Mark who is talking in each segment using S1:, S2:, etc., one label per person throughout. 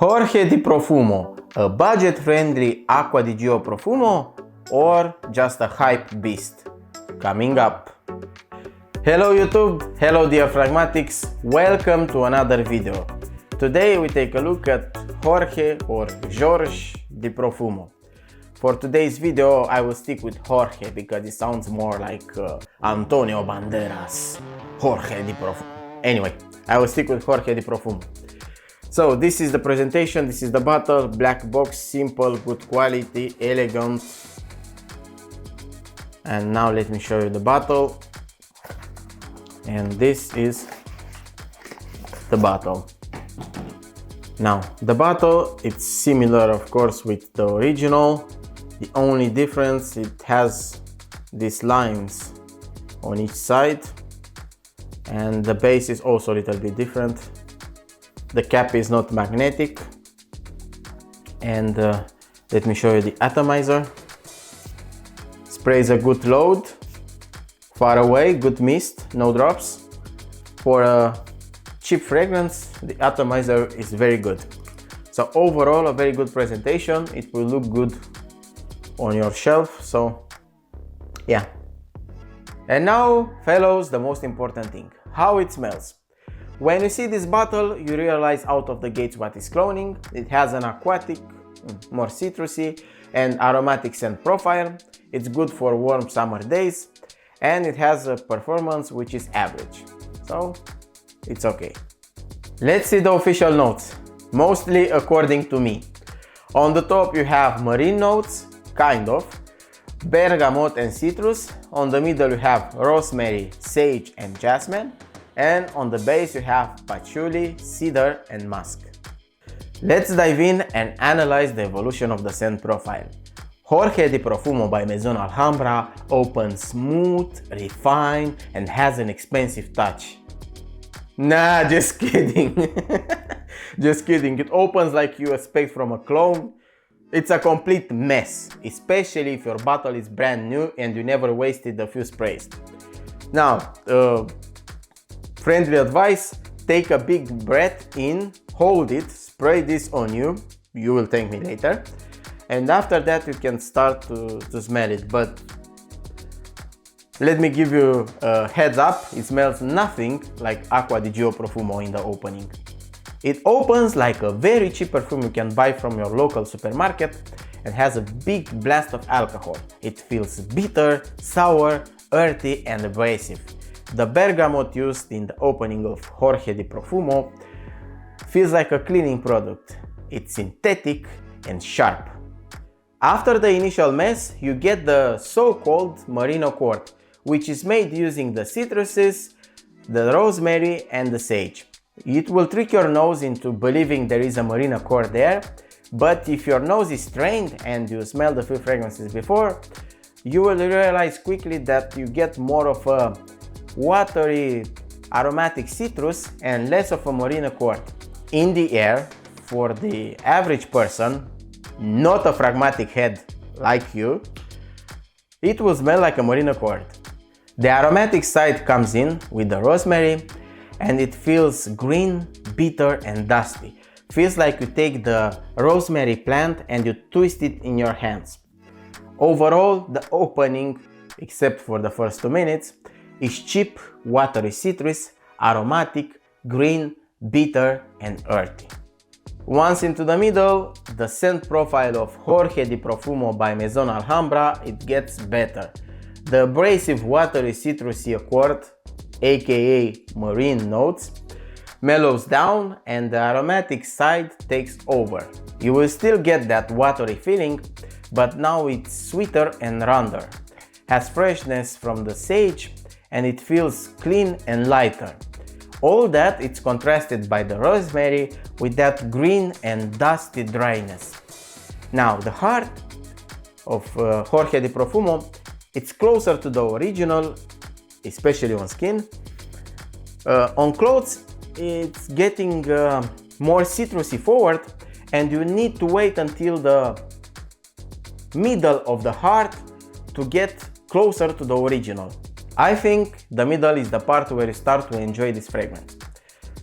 S1: Jorge di Profumo, a budget-friendly Acqua di Gio Profumo or just a hype beast? Coming up. Hello YouTube, hello dear Fragmatics, welcome to another video. Today we take a look at Jorge or Giorgio di Profumo. For today's video I will stick with Jorge because it sounds more like Antonio Banderas. Jorge di Profumo. Anyway, I will stick with Jorge di Profumo. So this is the presentation, this is the bottle, black box, simple, good quality, elegant. And now let me show you the bottle. And this is the bottle. Now the bottle, it's similar of course with the original. The only difference, it has these lines on each side. And the base is also a little bit different. The cap is not magnetic. And let me show you the atomizer. Sprays a good load. Far away, good mist, no drops. For a cheap fragrance, the atomizer is very good. So overall, a very good presentation. It will look good on your shelf. So yeah. And now, fellows, the most important thing, how it smells. When you see this bottle, you realize out of the gates what is cloning. It has an aquatic, more citrusy and aromatic scent profile. It's good for warm summer days and it has a performance which is average. So it's okay. Let's see the official notes, mostly according to me. On the top you have marine notes, kind of, bergamot and citrus. On the middle you have rosemary, sage and jasmine. And on the base you have patchouli, cedar and musk. Let's dive in and analyze the evolution of the scent profile. Jorge di Profumo by Maison Alhambra opens smooth, refined and has an expensive touch. Nah, just kidding. Just kidding. It opens like you expect from a clone. It's a complete mess, especially if your bottle is brand new and you never wasted a few sprays. Now, friendly advice, take a big breath in, hold it, spray this on you, you will thank me later, and after that you can start to smell it. But let me give you a heads up, it smells nothing like Acqua di Gio Profumo in the opening. It opens like a very cheap perfume you can buy from your local supermarket and has a big blast of alcohol. It feels bitter, sour, earthy and abrasive. The bergamot used in the opening of Jorge di Profumo feels like a cleaning product. It's synthetic and sharp. After the initial mess, you get the so-called merino quart, which is made using the citruses, the rosemary and the sage. It will trick your nose into believing there is a merino quart there, but if your nose is trained and you smelled a few fragrances before, you will realize quickly that you get more of a watery aromatic citrus and less of a merino quart. In the air, for the average person, not a phlegmatic head like you, it will smell like a merino quart. The aromatic side comes in with the rosemary and it feels green, bitter and dusty. Feels like you take the rosemary plant and you twist it in your hands. Overall, the opening, except for the first 2 minutes, is cheap, watery citrus, aromatic, green, bitter and earthy. Once into the middle, the scent profile of Jorge di Profumo by Maison Alhambra, it gets better. The abrasive watery citrusy quart, aka marine notes, mellows down and the aromatic side takes over. You will still get that watery feeling, but now it's sweeter and rounder. Has freshness from the sage and it feels clean and lighter. All that it's contrasted by the rosemary with that green and dusty dryness. Now the heart of Jorge di Profumo, it's closer to the original, especially on skin. On clothes, it's getting more citrusy forward and you need to wait until the middle of the heart to get closer to the original. I think the middle is the part where you start to enjoy this fragrance.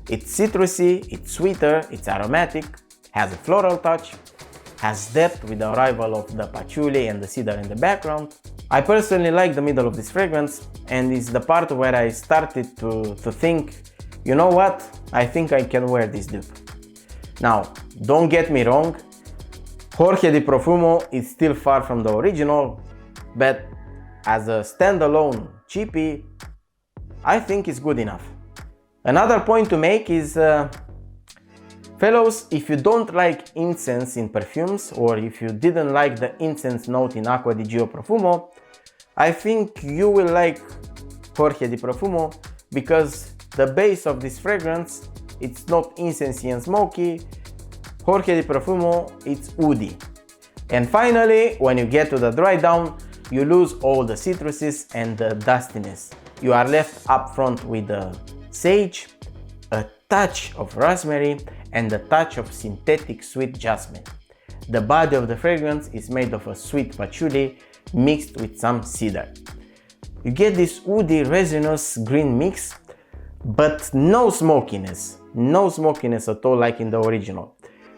S1: It's citrusy, it's sweeter, it's aromatic, has a floral touch, has depth with the arrival of the patchouli and the cedar in the background. I personally like the middle of this fragrance, and it's the part where I started to think, you know what, I think I can wear this dupe. Now, don't get me wrong, Jorge di Profumo is still far from the original, but as a standalone cheapie, I think it's good enough. Another point to make is, fellows, if you don't like incense in perfumes, or if you didn't like the incense note in Acqua di Gio Profumo, I think you will like Jorge di Profumo, because the base of this fragrance, it's not incensey and smoky. Jorge di Profumo, it's woody. And finally, when you get to the dry down, you lose all the citruses and the dustiness. You are left up front with the sage, a touch of rosemary, and a touch of synthetic sweet jasmine. The body of the fragrance is made of a sweet patchouli mixed with some cedar. You get this woody resinous green mix, but no smokiness at all like in the original.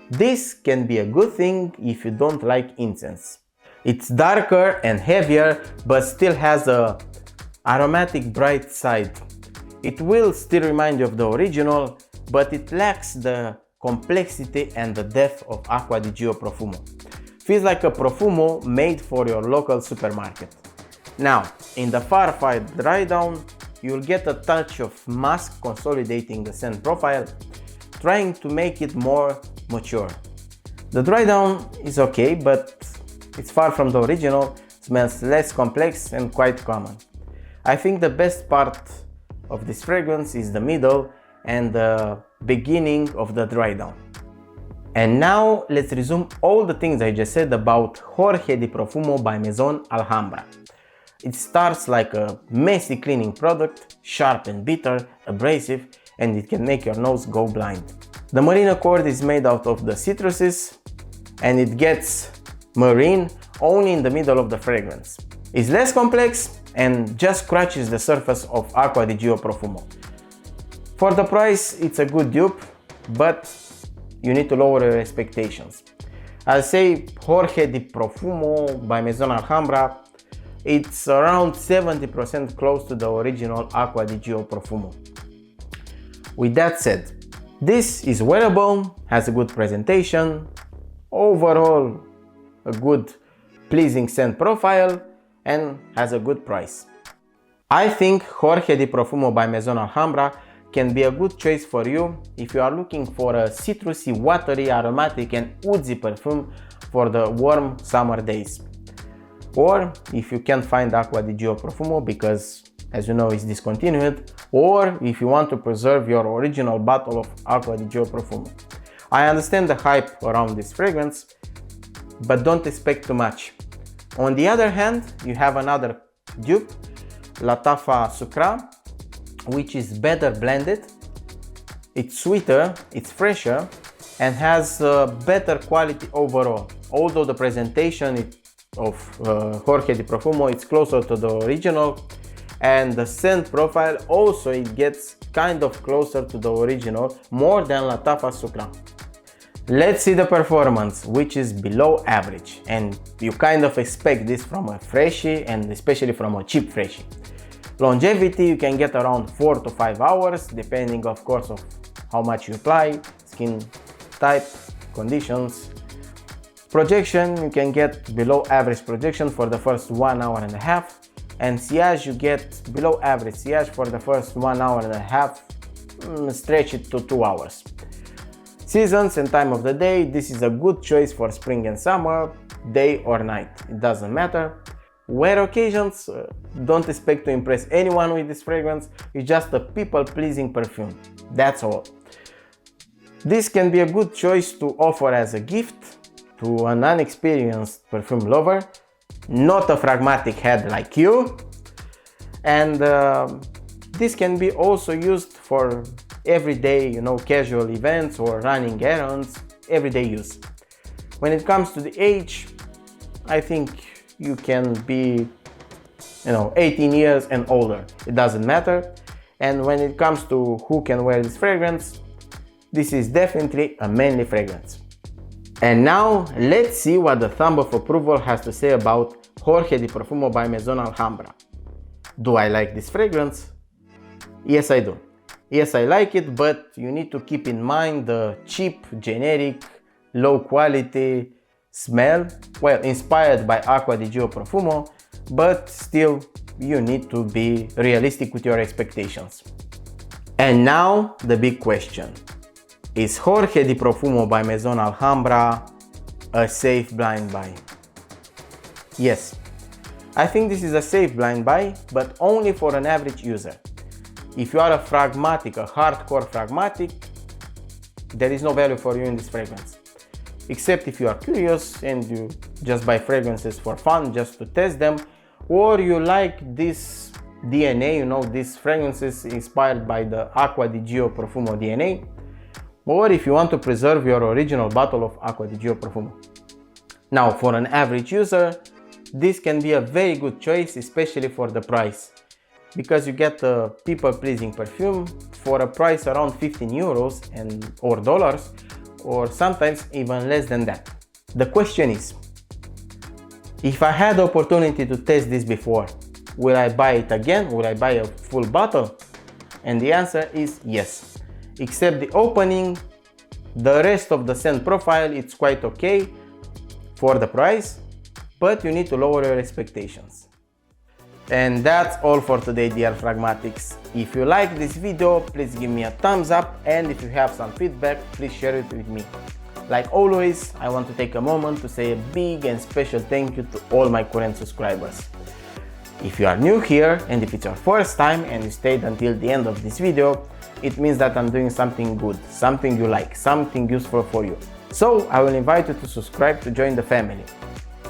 S1: This can be a good thing if you don't like incense. It's darker and heavier, but still has a aromatic bright side. It will still remind you of the original, but it lacks the complexity and the depth of Acqua di Gio Profumo. Feels like a Profumo made for your local supermarket. Now, in the far-fight dry down, you'll get a touch of musk consolidating the scent profile, trying to make it more mature. The dry down is okay, but it's far from the original, smells less complex and quite common. I think the best part of this fragrance is the middle and the beginning of the dry down. And now let's resume all the things I just said about Jorge di Profumo by Maison Alhambra. It starts like a messy cleaning product, sharp and bitter, abrasive, and it can make your nose go blind. The marine accord is made out of the citruses, and it gets marine only in the middle of the fragrance. It's less complex and just scratches the surface of Acqua di Gio Profumo. For the price, it's a good dupe, but you need to lower your expectations. I'll say Jorge di Profumo by Maison Alhambra, it's around 70% close to the original Acqua di Gio Profumo. With that said, this is wearable, has a good presentation, overall a good pleasing scent profile, and has a good price. I think Jorge di Profumo by Maison Alhambra can be a good choice for you if you are looking for a citrusy, watery, aromatic and woodsy perfume for the warm summer days. Or if you can't find Acqua di Gio Profumo because, as you know, it's discontinued, or if you want to preserve your original bottle of Acqua di Gio Profumo. I understand the hype around this fragrance, but don't expect too much. On the other hand, you have another dupe, Latafa Sucra, which is better blended, it's sweeter, it's fresher, and has better quality overall. Although the presentation of Jorge di Profumo is closer to the original, and the scent profile also it gets kind of closer to the original, more than Latafa Sucra. Let's see the performance, which is below average, and you kind of expect this from a freshie and especially from a cheap freshie. Longevity you can get around 4 to 5 hours, depending of course of how much you apply, skin type, conditions. Projection you can get below average projection for the first 1 hour and a half, and sillage you get below average sillage for the first 1 hour and a half, stretch it to 2 hours. Seasons and time of the day, this is a good choice for spring and summer, day or night, it doesn't matter. Wear occasions, don't expect to impress anyone with this fragrance, it's just a people-pleasing perfume, that's all. This can be a good choice to offer as a gift to an unexperienced perfume lover, not a Fragmatic head like you, and this can be also used for everyday, casual events or running errands, everyday use. When it comes to the age, I think you can be 18 years and older, it doesn't matter. And when it comes to who can wear this fragrance, this is definitely a manly fragrance. And now let's see what the thumb of approval has to say about Jorge di Profumo by Maison Alhambra. Do I like this fragrance? Yes, I do. Yes, I like it, but you need to keep in mind the cheap, generic, low quality smell. Well, inspired by Acqua di Gio Profumo, but still you need to be realistic with your expectations. And now the big question. Is Jorge di Profumo by Maison Alhambra a safe blind buy? Yes, I think this is a safe blind buy, but only for an average user. If you are a Fragmatic, a hardcore Fragmatic, there is no value for you in this fragrance. Except if you are curious and you just buy fragrances for fun, just to test them, or you like this DNA, you know, these fragrances inspired by the Acqua di Gio Profumo DNA, or if you want to preserve your original bottle of Acqua di Gio Profumo. Now, for an average user, this can be a very good choice, especially for the price, because you get a people-pleasing perfume for a price around 15 euros or dollars, or sometimes even less than that. The question is, if I had the opportunity to test this before, will I buy it again? Will I buy a full bottle? And the answer is yes. Except the opening, the rest of the scent profile, it's quite okay for the price, but you need to lower your expectations. And that's all for today, dear Fragmatics. If you like this video, please give me a thumbs up, and if you have some feedback, please share it with me. Like always, I want to take a moment to say a big and special thank you to all my current subscribers. If you are new here, and if it's your first time and you stayed until the end of this video, it means that I'm doing something good, something you like, something useful for you. So I will invite you to subscribe to join the family.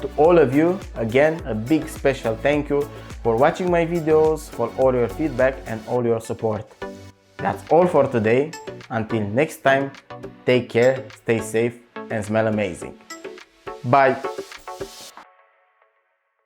S1: To all of you, again, a big special thank you for watching my videos, for all your feedback and all your support. That's all for today. Until next time, take care, stay safe and smell amazing. Bye!